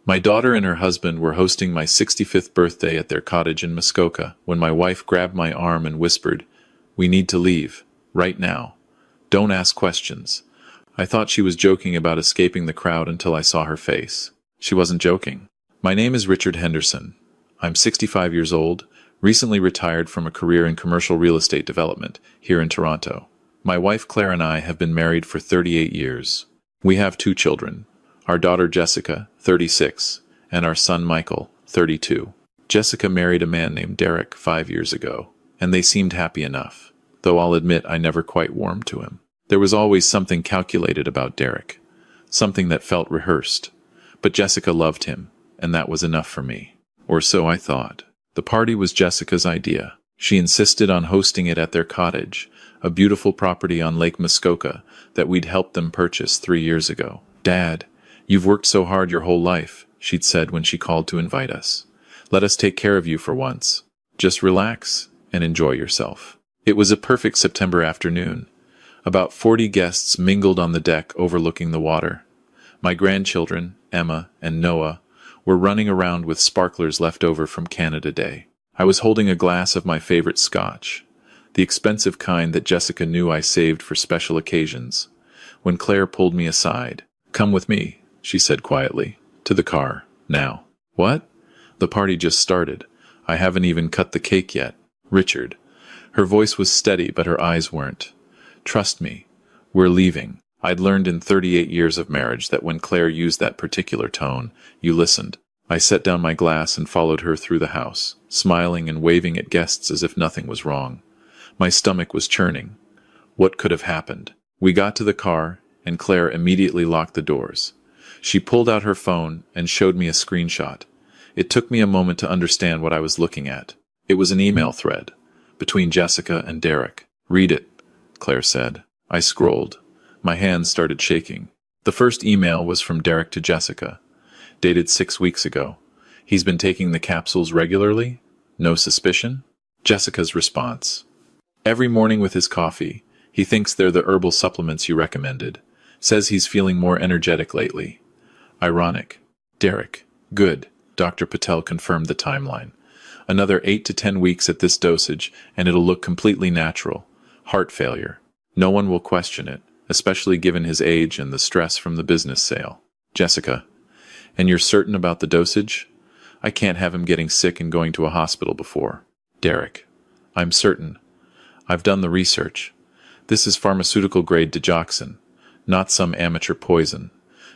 My daughter and her husband were hosting my 65th birthday at their cottage in Muskoka when my wife grabbed my arm and whispered, "We need to leave. Right now. Don't ask questions." I thought she was joking about escaping the crowd until I saw her face. She wasn't joking. My name is Richard Henderson. I'm 65 years old, recently retired from a career in commercial real estate development here in Toronto. My wife Claire and I have been married for 38 years. We have 2 children, our daughter Jessica, 36, and our son Michael, 32. Jessica married a man named Derek 5 years ago, and they seemed happy enough, though I'll admit I never quite warmed to him. There was always something calculated about Derek, something that felt rehearsed. But Jessica loved him, and that was enough for me. Or so I thought. The party was Jessica's idea. She insisted on hosting it at their cottage, a beautiful property on Lake Muskoka that we'd helped them purchase 3 years ago. "Dad, you've worked so hard your whole life," she'd said when she called to invite us. "Let us take care of you for once. Just relax and enjoy yourself." It was a perfect September afternoon. About 40 guests mingled on the deck overlooking the water. My grandchildren, Emma and Noah, were running around with sparklers left over from Canada Day. I was holding a glass of my favorite scotch, the expensive kind that Jessica knew I saved for special occasions, when Claire pulled me aside. "Come with me," she said quietly. "To the car, now." "What?" "The party just started. I haven't even cut the cake yet." "Richard." Her voice was steady, but her eyes weren't. "Trust me. We're leaving." I'd learned in 38 years of marriage that when Claire used that particular tone, you listened. I set down my glass and followed her through the house, smiling and waving at guests as if nothing was wrong. My stomach was churning. What could have happened? We got to the car, and Claire immediately locked the doors. She pulled out her phone and showed me a screenshot. It took me a moment to understand what I was looking at. It was an email thread between Jessica and Derek. "Read it," Claire said. I scrolled. My hands started shaking. The first email was from Derek to Jessica, dated 6 weeks ago. "He's been taking the capsules regularly? No suspicion?" Jessica's response: "Every morning with his coffee. He thinks they're the herbal supplements you recommended. Says he's feeling more energetic lately." Ironic. Derek: "Good." Dr. Patel confirmed the timeline. "Another 8 to 10 weeks at this dosage, and it'll look completely natural. Heart failure. No one will question it, especially given his age and the stress from the business sale." Jessica: "And you're certain about the dosage? I can't have him getting sick and going to a hospital before." Derek: "I'm certain. I've done the research. This is pharmaceutical-grade digoxin, not some amateur poison.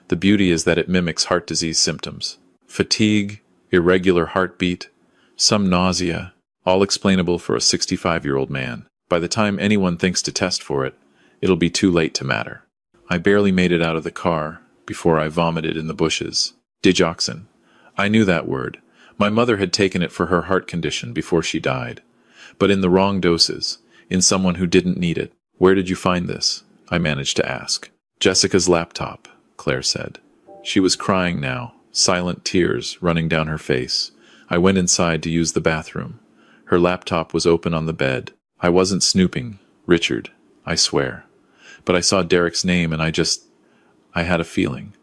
The beauty is that it mimics heart disease symptoms. Fatigue, irregular heartbeat, some nausea, all explainable for a 65-year-old man. By the time anyone thinks to test for it, it'll be too late to matter." I barely made it out of the car before I vomited in the bushes. Digoxin. I knew that word. My mother had taken it for her heart condition before she died. But in the wrong doses, in someone who didn't need it. "Where did you find this?" I managed to ask. "Jessica's laptop," Claire said. She was crying now, silent tears running down her face. I went inside to use the bathroom. Her laptop was open on the bed. I wasn't snooping, Richard, I swear. But I saw Derek's name and I had a feeling.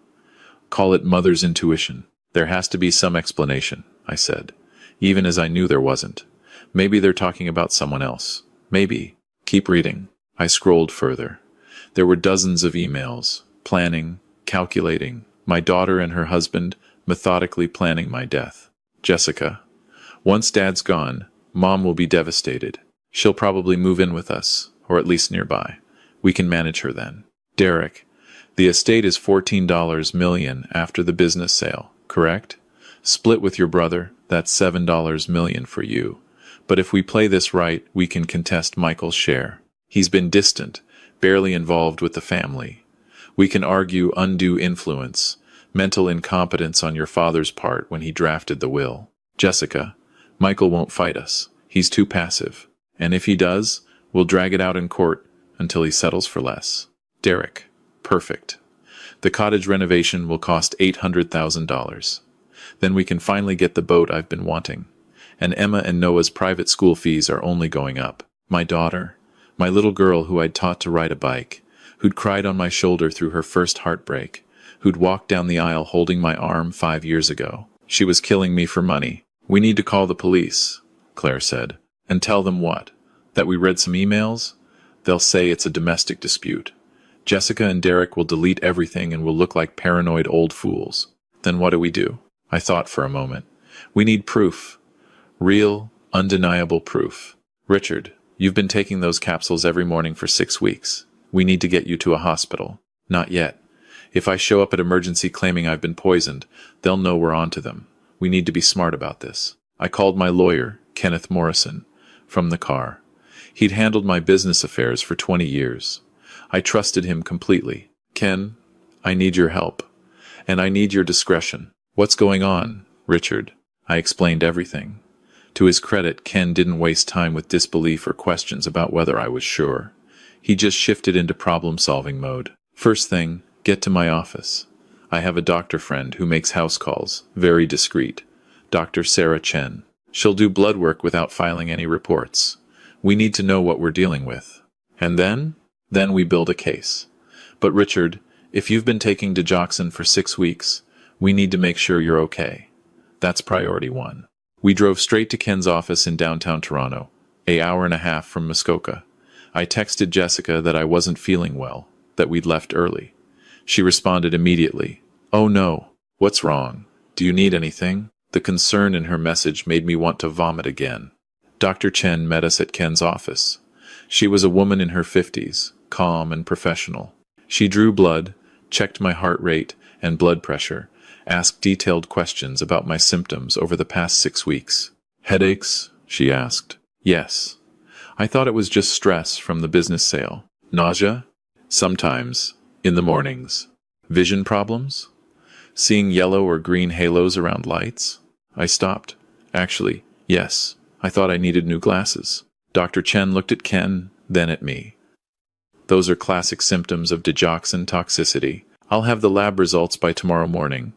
Call it mother's intuition. "There has to be some explanation," I said, even as I knew there wasn't. "Maybe they're talking about someone else. Maybe." "Keep reading." I scrolled further. There were dozens of emails, planning, calculating, my daughter and her husband methodically planning my death. Jessica: "Once Dad's gone, Mom will be devastated. She'll probably move in with us, or at least nearby. We can manage her then." Derek: "The estate is $14 million after the business sale, correct? Split with your brother, that's $7 million for you. But if we play this right, we can contest Michael's share. He's been distant, barely involved with the family. We can argue undue influence, mental incompetence on your father's part when he drafted the will." Jessica: "Michael won't fight us. He's too passive. And if he does, we'll drag it out in court until he settles for less." Derek: "Perfect. The cottage renovation will cost $800,000. Then we can finally get the boat I've been wanting. And Emma and Noah's private school fees are only going up. My daughter, my little girl who I'd taught to ride a bike, who'd cried on my shoulder through her first heartbreak, who'd walked down the aisle holding my arm 5 years ago. She was killing me for money. We need to call the police, Claire said. And tell them what? That we read some emails? They'll say it's a domestic dispute. Jessica and Derek will delete everything and will look like paranoid old fools. Then what do we do? I thought for a moment. We need proof. Real, undeniable proof. Richard, you've been taking those capsules every morning for 6 weeks. We need to get you to a hospital. Not yet. If I show up at emergency claiming I've been poisoned, they'll know we're onto them. We need to be smart about this. I called my lawyer, Kenneth Morrison, from the car. He'd handled my business affairs for 20 years. I trusted him completely. Ken, I need your help. And I need your discretion. What's going on, Richard? I explained everything. To his credit, Ken didn't waste time with disbelief or questions about whether I was sure. He just shifted into problem-solving mode. First thing, get to my office. I have a doctor friend who makes house calls, very discreet. Dr. Sarah Chen. She'll do blood work without filing any reports. We need to know what we're dealing with. And then? Then we build a case. But Richard, if you've been taking digoxin for 6 weeks, we need to make sure you're okay. That's priority one. We drove straight to Ken's office in downtown Toronto, an hour and a half from Muskoka. I texted Jessica that I wasn't feeling well, that we'd left early. She responded immediately. Oh no, what's wrong? Do you need anything? The concern in her message made me want to vomit again. Dr. Chen met us at Ken's office. She was a woman in her 50s, calm and professional. She drew blood, checked my heart rate and blood pressure, asked detailed questions about my symptoms over the past 6 weeks. Headaches? She asked. Yes. I thought it was just stress from the business sale. Nausea? Sometimes. In the mornings. Vision problems? Seeing yellow or green halos around lights? I stopped. Actually, yes. I thought I needed new glasses. Dr. Chen looked at Ken, then at me. Those are classic symptoms of digoxin toxicity. I'll have the lab results by tomorrow morning.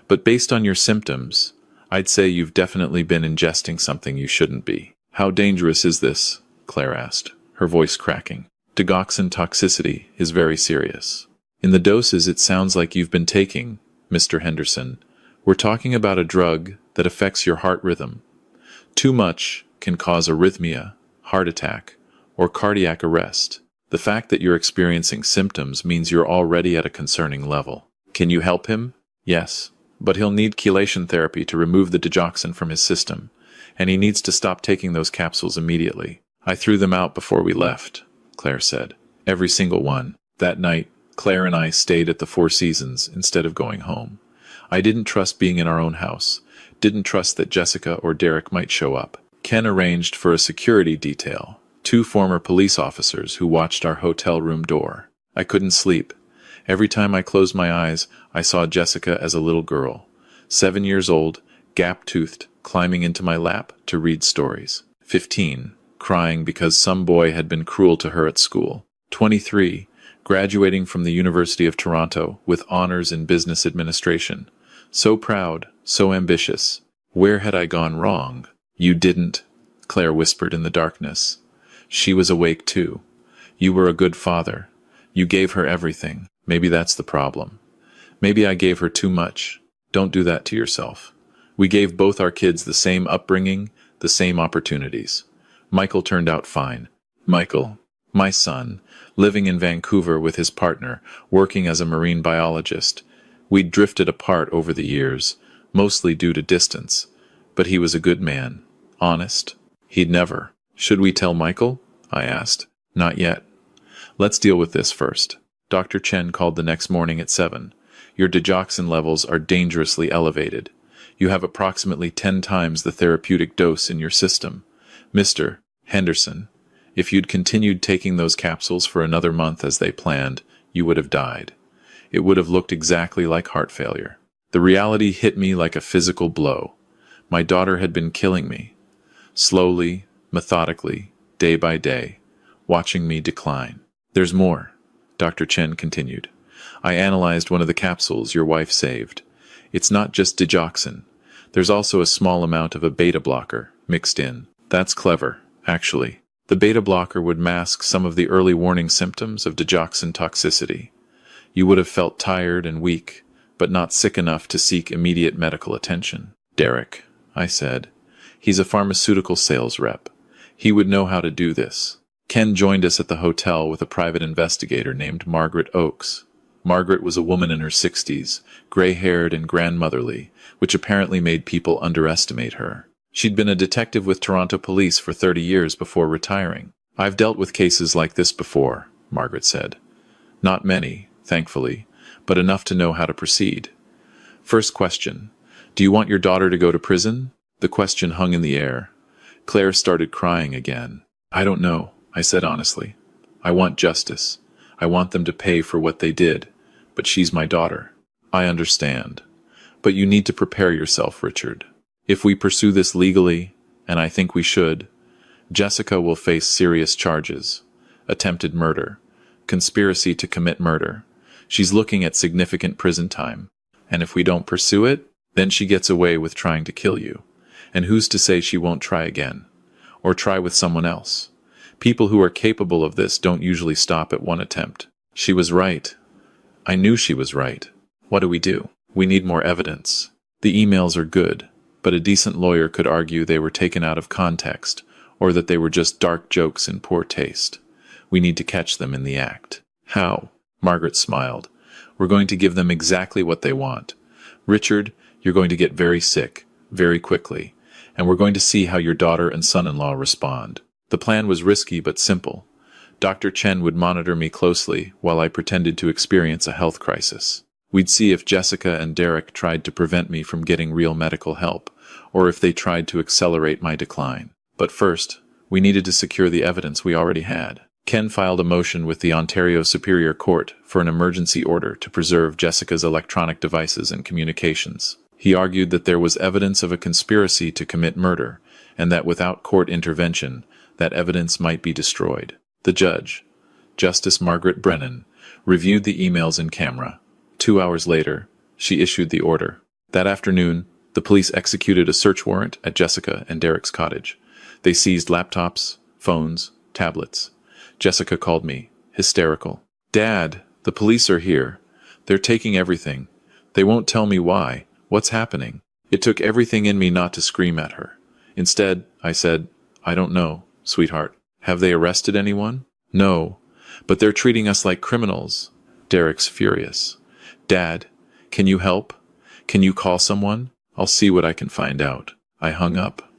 But based on your symptoms, I'd say you've definitely been ingesting something you shouldn't be. How dangerous is this? Claire asked, her voice cracking. Digoxin toxicity is very serious. In the doses it sounds like you've been taking, Mr. Henderson, we're talking about a drug that affects your heart rhythm. Too much can cause arrhythmia, heart attack, or cardiac arrest. The fact that you're experiencing symptoms means you're already at a concerning level. Can you help him? Yes, but he'll need chelation therapy to remove the digoxin from his system, and he needs to stop taking those capsules immediately. I threw them out before we left, Claire said. Every single one. That night, Claire and I stayed at the Four Seasons instead of going home. I didn't trust being in our own house, didn't trust that Jessica or Derek might show up. Ken arranged for a security detail, 2 former police officers who watched our hotel room door. I couldn't sleep. Every time I closed my eyes, I saw Jessica as a little girl, 7 years old, gap-toothed, climbing into my lap to read stories. 15, crying because some boy had been cruel to her at school. 23, graduating from the University of Toronto with honors in business administration. So proud, so ambitious. Where had I gone wrong? You didn't, Claire whispered in the darkness. She was awake too. You were a good father. You gave her everything. Maybe that's the problem. Maybe I gave her too much. Don't do that to yourself. We gave both our kids the same upbringing, the same opportunities. Michael turned out fine. Michael, my son, living in Vancouver with his partner, working as a marine biologist. We'd drifted apart over the years, mostly due to distance. But he was a good man. Honest. He'd never. Should we tell Michael? I asked. Not yet. Let's deal with this first. Dr. Chen called the next morning at 7. Your digoxin levels are dangerously elevated. You have approximately 10 times the therapeutic dose in your system. Mr. Henderson, if you'd continued taking those capsules for another month as they planned, you would have died. It would have looked exactly like heart failure. The reality hit me like a physical blow. My daughter had been killing me. Slowly, methodically, day by day, watching me decline. There's more, Dr. Chen continued. I analyzed one of the capsules your wife saved. It's not just digoxin. There's also a small amount of a beta blocker mixed in. That's clever, actually. The beta blocker would mask some of the early warning symptoms of digoxin toxicity. You would have felt tired and weak, but not sick enough to seek immediate medical attention. Derek, I said. He's a pharmaceutical sales rep. He would know how to do this. Ken joined us at the hotel with a private investigator named Margaret Oakes. Margaret was a woman in her 60s, gray-haired and grandmotherly, which apparently made people underestimate her. She'd been a detective with Toronto police for 30 years before retiring. I've dealt with cases like this before, Margaret said. Not many, thankfully, but enough to know how to proceed. First question, do you want your daughter to go to prison? The question hung in the air. Claire started crying again. I don't know, I said honestly. I want justice. I want them to pay for what they did, but she's my daughter. I understand. But you need to prepare yourself, Richard. If we pursue this legally, and I think we should, Jessica will face serious charges. Attempted murder. Conspiracy to commit murder. She's looking at significant prison time. And if we don't pursue it, then she gets away with trying to kill you. And who's to say she won't try again? Or try with someone else? People who are capable of this don't usually stop at one attempt. She was right. I knew she was right. What do? We need more evidence. The emails are good, but a decent lawyer could argue they were taken out of context, or that they were just dark jokes in poor taste. We need to catch them in the act. How? Margaret smiled. We're going to give them exactly what they want. Richard, you're going to get very sick, very quickly, and we're going to see how your daughter and son-in-law respond. The plan was risky but simple. Dr. Chen would monitor me closely while I pretended to experience a health crisis. We'd see if Jessica and Derek tried to prevent me from getting real medical help, or if they tried to accelerate my decline. But first, we needed to secure the evidence we already had. Ken filed a motion with the Ontario Superior Court for an emergency order to preserve Jessica's electronic devices and communications. He argued that there was evidence of a conspiracy to commit murder, and that without court intervention, that evidence might be destroyed. The judge, Justice Margaret Brennan, reviewed the emails in camera. 2 hours later, she issued the order. That afternoon, the police executed a search warrant at Jessica and Derek's cottage. They seized laptops, phones, tablets. Jessica called me, hysterical. Dad, the police are here. They're taking everything. They won't tell me why. What's happening? It took everything in me not to scream at her. Instead, I said, I don't know, sweetheart. Have they arrested anyone? No, but they're treating us like criminals. Derek's furious. Dad, can you help? Can you call someone? I'll see what I can find out. I hung up.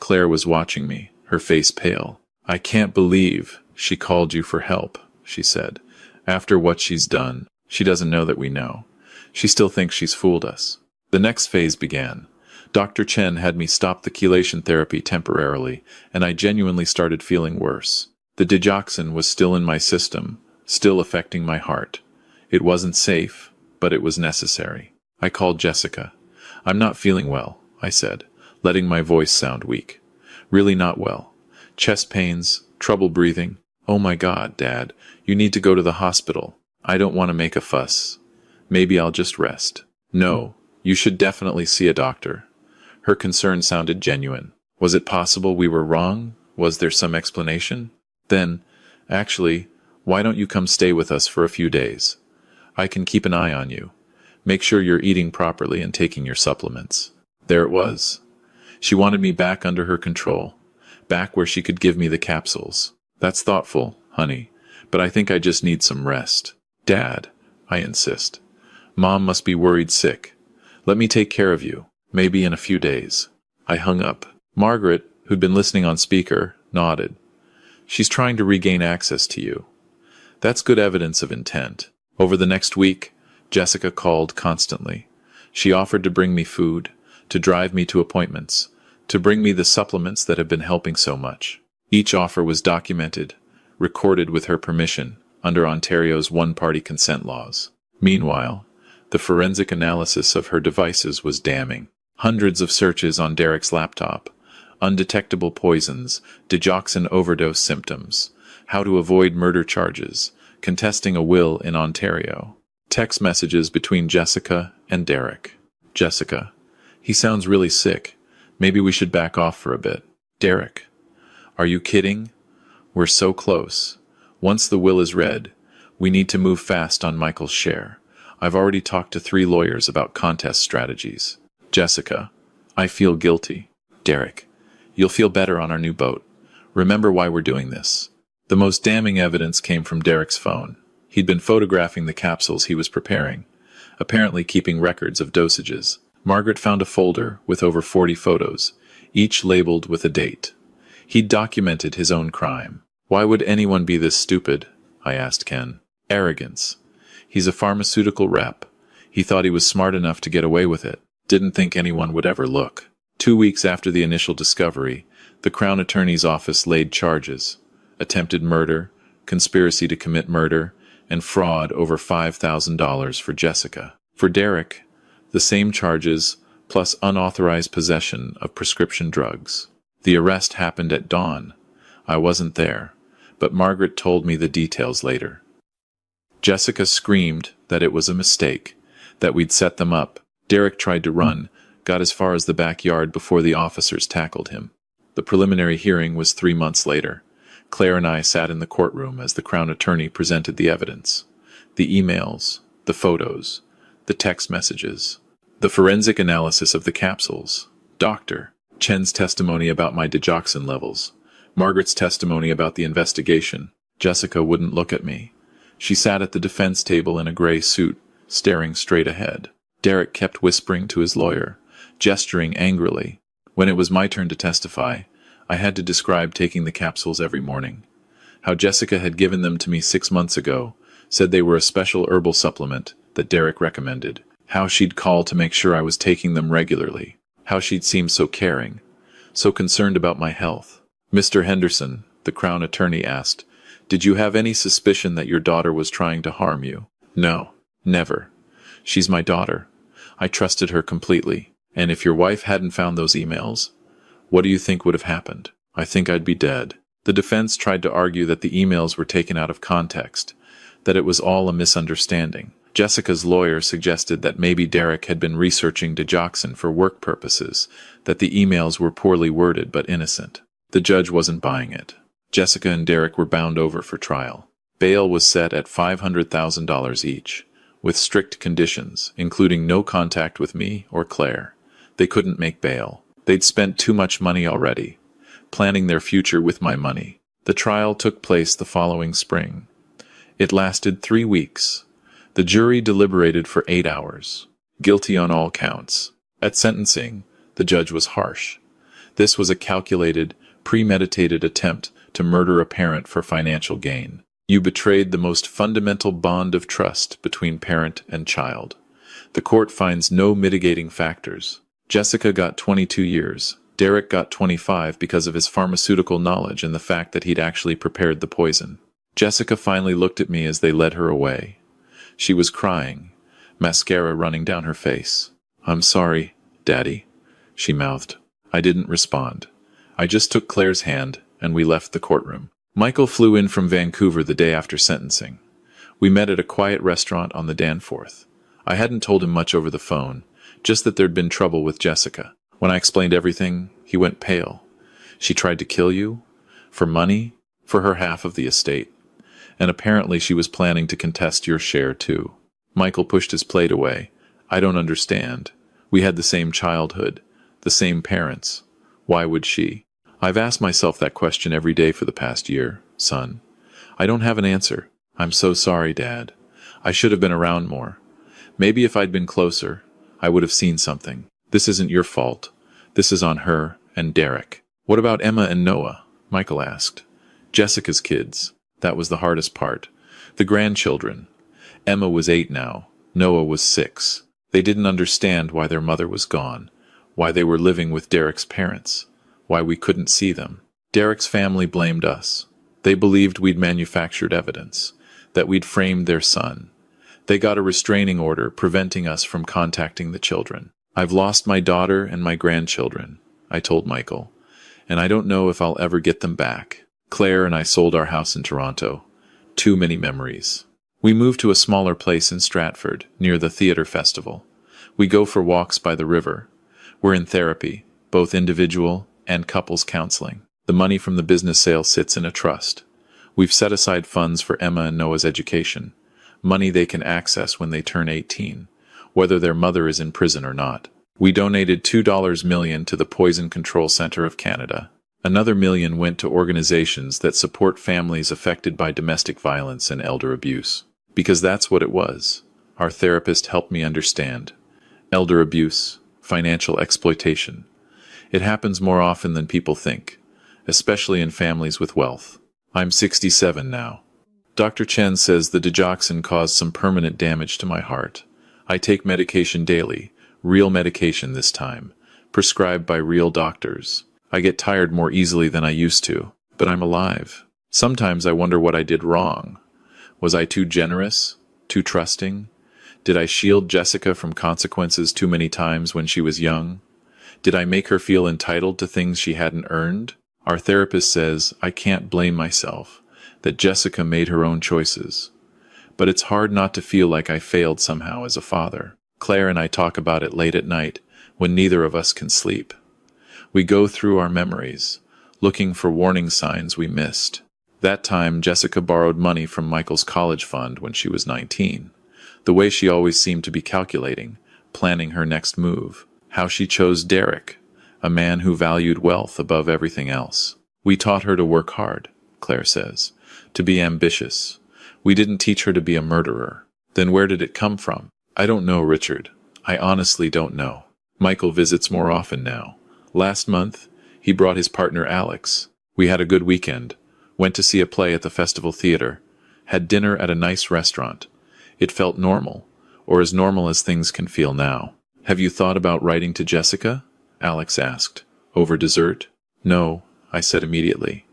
Claire was watching me, her face pale. I can't believe she called you for help, she said. After what she's done, she doesn't know that we know. She still thinks she's fooled us. The next phase began. Dr. Chen had me stop the chelation therapy temporarily, and I genuinely started feeling worse. The digoxin was still in my system, still affecting my heart. It wasn't safe, but it was necessary. I called Jessica. I'm not feeling well, I said, letting my voice sound weak. Really not well. Chest pains, trouble breathing. Oh my God, Dad, you need to go to the hospital. I don't want to make a fuss. Maybe I'll just rest. No, you should definitely see a doctor. Her concern sounded genuine. Was it possible we were wrong? Was there some explanation? Then, actually, why don't you come stay with us for a few days? I can keep an eye on you. Make sure you're eating properly and taking your supplements. There it was. She wanted me back under her control, back where she could give me the capsules. That's thoughtful, honey, but I think I just need some rest. Dad, I insist. Mom must be worried sick. Let me take care of you. Maybe in a few days. I hung up. Margaret, who'd been listening on speaker, nodded. She's trying to regain access to you. That's good evidence of intent. Over the next week, Jessica called constantly. She offered to bring me food, to drive me to appointments, to bring me the supplements that have been helping so much. Each offer was documented, recorded with her permission, under Ontario's one-party consent laws. Meanwhile, the forensic analysis of her devices was damning. Hundreds of searches on Derek's laptop, undetectable poisons, digoxin overdose symptoms, how to avoid murder charges, contesting a will in Ontario. Text messages between Jessica and Derek. Jessica, he sounds really sick. Maybe we should back off for a bit. Derek, are you kidding? We're so close. Once the will is read, we need to move fast on Michael's share. I've already talked to 3 lawyers about contest strategies. Jessica, I feel guilty. Derek, you'll feel better on our new boat. Remember why we're doing this. The most damning evidence came from Derek's phone. He'd been photographing the capsules he was preparing, apparently keeping records of dosages. Margaret found a folder with over 40 photos, each labeled with a date. He'd documented his own crime. Why would anyone be this stupid? I asked Ken. Arrogance. He's a pharmaceutical rep. He thought he was smart enough to get away with it. Didn't think anyone would ever look. 2 weeks after the initial discovery, the Crown Attorney's office laid charges: attempted murder, conspiracy to commit murder, and fraud over $5,000 for Jessica. For Derek, the same charges plus unauthorized possession of prescription drugs. The arrest happened at dawn. I wasn't there, but Margaret told me the details later. Jessica screamed that it was a mistake, that we'd set them up. Derek tried to run, got as far as the backyard before the officers tackled him. The preliminary hearing was 3 months later. Claire and I sat in the courtroom as the Crown Attorney presented the evidence. The emails, the photos, the text messages, the forensic analysis of the capsules, Dr. Chen's testimony about my digoxin levels, Margaret's testimony about the investigation. Jessica wouldn't look at me. She sat at the defense table in a gray suit, staring straight ahead. Derek kept whispering to his lawyer, gesturing angrily. When it was my turn to testify, I had to describe taking the capsules every morning. How Jessica had given them to me 6 months ago, said they were a special herbal supplement that Derek recommended. How she'd call to make sure I was taking them regularly. How she'd seem so caring, so concerned about my health. Mr. Henderson, the Crown Attorney asked, did you have any suspicion that your daughter was trying to harm you? No, never. She's my daughter. I trusted her completely. And if your wife hadn't found those emails, what do you think would have happened? I think I'd be dead. The defense tried to argue that the emails were taken out of context, that it was all a misunderstanding. Jessica's lawyer suggested that maybe Derek had been researching digoxin for work purposes, that the emails were poorly worded but innocent. The judge wasn't buying it. Jessica and Derek were bound over for trial. Bail was set at $500,000 each, with strict conditions, including no contact with me or Claire. They couldn't make bail. They'd spent too much money already, planning their future with my money. The trial took place the following spring. It lasted 3 weeks. The jury deliberated for 8 hours. Guilty on all counts. At sentencing, the judge was harsh. This was a calculated, premeditated attempt to murder a parent for financial gain. You betrayed the most fundamental bond of trust between parent and child. The court finds no mitigating factors. Jessica got 22 years. Derek got 25 because of his pharmaceutical knowledge and the fact that he'd actually prepared the poison. Jessica finally looked at me as they led her away. She was crying, mascara running down her face. I'm sorry, Daddy, she mouthed. I didn't respond. I just took Claire's hand, and we left the courtroom. Michael flew in from Vancouver the day after sentencing. We met at a quiet restaurant on the Danforth. I hadn't told him much over the phone, just that there'd been trouble with Jessica. When I explained everything, he went pale. She tried to kill you? For money? For her half of the estate. And apparently she was planning to contest your share too. Michael pushed his plate away. I don't understand. We had the same childhood, the same parents. Why would she? I've asked myself that question every day for the past year, son. I don't have an answer. I'm so sorry, Dad. I should have been around more. Maybe if I'd been closer, I would have seen something. This isn't your fault. This is on her and Derek. What about Emma and Noah? Michael asked. Jessica's kids. That was the hardest part. The grandchildren. Emma was 8 now. Noah was 6. They didn't understand why their mother was gone, why they were living with Derek's parents, why we couldn't see them. Derek's family blamed us. They believed we'd manufactured evidence, that we'd framed their son. They got a restraining order preventing us from contacting the children. I've lost my daughter and my grandchildren, I told Michael, and I don't know if I'll ever get them back. Claire and I sold our house in Toronto. Too many memories. We moved to a smaller place in Stratford, near the theater festival. We go for walks by the river. We're in therapy, both individual and couples counseling. The money from the business sale sits in a trust. We've set aside funds for Emma and Noah's education. money they can access when they turn 18, whether their mother is in prison or not. We donated $2 million to the Poison Control Center of Canada. Another $1 million went to organizations that support families affected by domestic violence and elder abuse. Because that's what it was. Our therapist helped me understand. Elder abuse, financial exploitation. It happens more often than people think, especially in families with wealth. I'm 67 now. Dr. Chen says the digoxin caused some permanent damage to my heart. I take medication daily, real medication this time, prescribed by real doctors. I get tired more easily than I used to, but I'm alive. Sometimes I wonder what I did wrong. Was I too generous? Too trusting? Did I shield Jessica from consequences too many times when she was young? Did I make her feel entitled to things she hadn't earned? Our therapist says I can't blame myself, that Jessica made her own choices. But it's hard not to feel like I failed somehow as a father. Claire and I talk about it late at night, when neither of us can sleep. We go through our memories, looking for warning signs we missed. That time, Jessica borrowed money from Michael's college fund when she was 19. The way she always seemed to be calculating, planning her next move. How she chose Derek, a man who valued wealth above everything else. We taught her to work hard, Claire says, to be ambitious. We didn't teach her to be a murderer. Then where did it come from? I don't know, Richard. I honestly don't know. Michael visits more often now. Last month, he brought his partner Alex. We had a good weekend. Went to see a play at the Festival Theater. Had dinner at a nice restaurant. It felt normal, or as normal as things can feel now. Have you thought about writing to Jessica? Alex asked. Over dessert? No, I said immediately.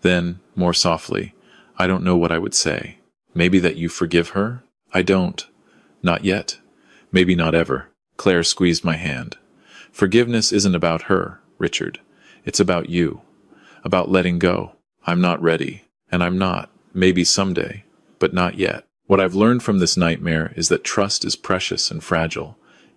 Then, more softly, I don't know what I would say. Maybe that you forgive her? I don't. Not yet. Maybe not ever. Claire squeezed my hand. Forgiveness isn't about her, Richard. It's about you. About letting go. I'm not ready. And I'm not. Maybe someday. But not yet. What I've learned from this nightmare is that trust is precious and fragile.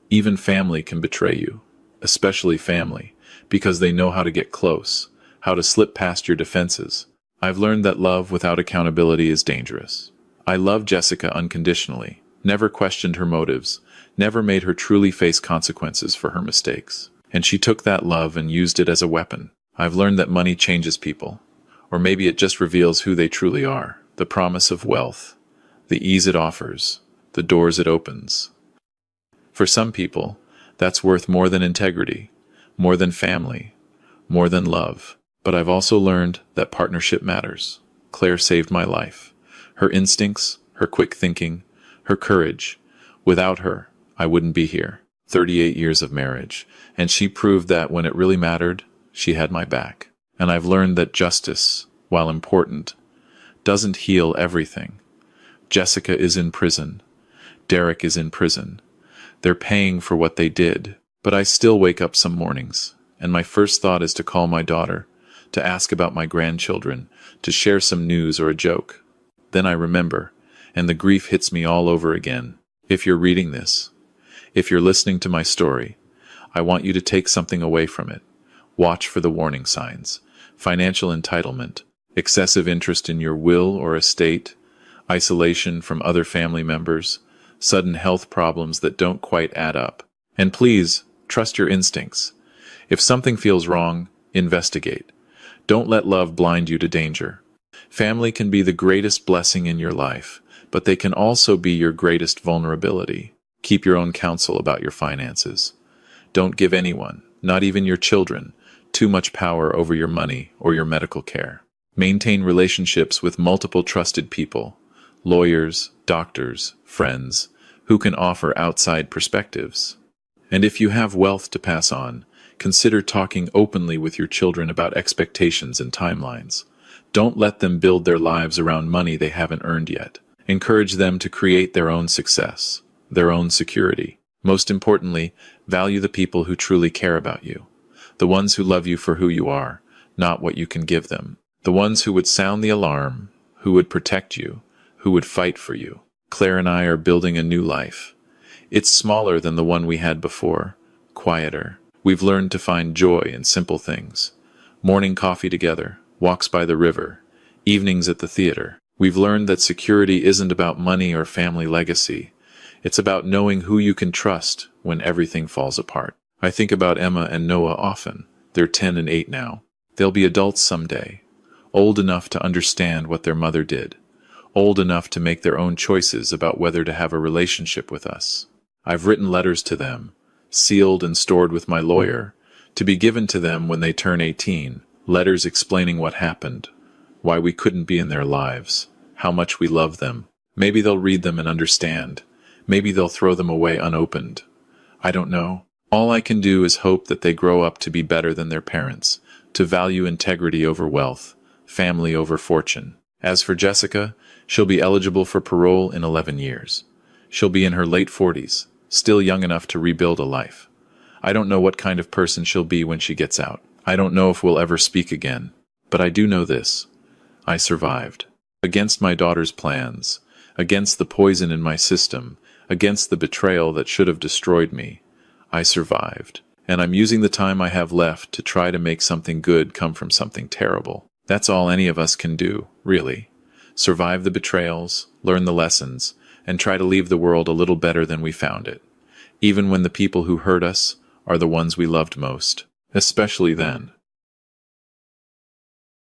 Even family can betray you. Especially family. Because they know how to get close. How to slip past your defenses. I've learned that love without accountability is dangerous. I love Jessica unconditionally. Never questioned her motives. Never made her truly face consequences for her mistakes. And she took that love and used it as a weapon. I've learned that money changes people. Or maybe it just reveals who they truly are. The promise of wealth. The ease it offers. The doors it opens. For some people, that's worth more than integrity. More than family. More than love. But I've also learned that partnership matters. Claire saved my life. Her instincts, her quick thinking, her courage. Without her, I wouldn't be here. 38 years of marriage. And she proved that when it really mattered, she had my back. And I've learned that justice, while important, doesn't heal everything. Jessica is in prison. Derek is in prison. They're paying for what they did. But I still wake up some mornings, and my first thought is to call my daughter, to ask about my grandchildren, to share some news or a joke. Then I remember, and the grief hits me all over again. If you're reading this, if you're listening to my story, I want you to take something away from it. Watch for the warning signs. Financial entitlement, excessive interest in your will or estate, isolation from other family members, sudden health problems that don't quite add up. And please, trust your instincts. If something feels wrong, investigate. Don't let love blind you to danger. Family can be the greatest blessing in your life, but they can also be your greatest vulnerability. Keep your own counsel about your finances. Don't give anyone, not even your children, too much power over your money or your medical care. Maintain relationships with multiple trusted people, lawyers, doctors, friends, who can offer outside perspectives. And if you have wealth to pass on, consider talking openly with your children about expectations and timelines. Don't let them build their lives around money they haven't earned yet. Encourage them to create their own success, their own security. Most importantly, value the people who truly care about you. The ones who love you for who you are, not what you can give them. The ones who would sound the alarm, who would protect you, who would fight for you. Claire and I are building a new life. It's smaller than the one we had before, quieter. We've learned to find joy in simple things. Morning coffee together, walks by the river, evenings at the theater. We've learned that security isn't about money or family legacy. It's about knowing who you can trust when everything falls apart. I think about Emma and Noah often. They're 10 and 8 now. They'll be adults someday, old enough to understand what their mother did, old enough to make their own choices about whether to have a relationship with us. I've written letters to them, sealed and stored with my lawyer, to be given to them when they turn 18, letters explaining what happened, why we couldn't be in their lives, how much we love them. Maybe they'll read them and understand. Maybe they'll throw them away unopened. I don't know. All I can do is hope that they grow up to be better than their parents, to value integrity over wealth, family over fortune. As for Jessica, she'll be eligible for parole in 11 years. She'll be in her late 40s, still young enough to rebuild a life. I don't know what kind of person she'll be when she gets out. I don't know if we'll ever speak again. But I do know this. I survived. Against my daughter's plans, against the poison in my system, against the betrayal that should have destroyed me. I survived. And I'm using the time I have left to try to make something good come from something terrible. That's all any of us can do, really. Survive the betrayals, learn the lessons, and try to leave the world a little better than we found it. Even when the people who hurt us are the ones we loved most. Especially then.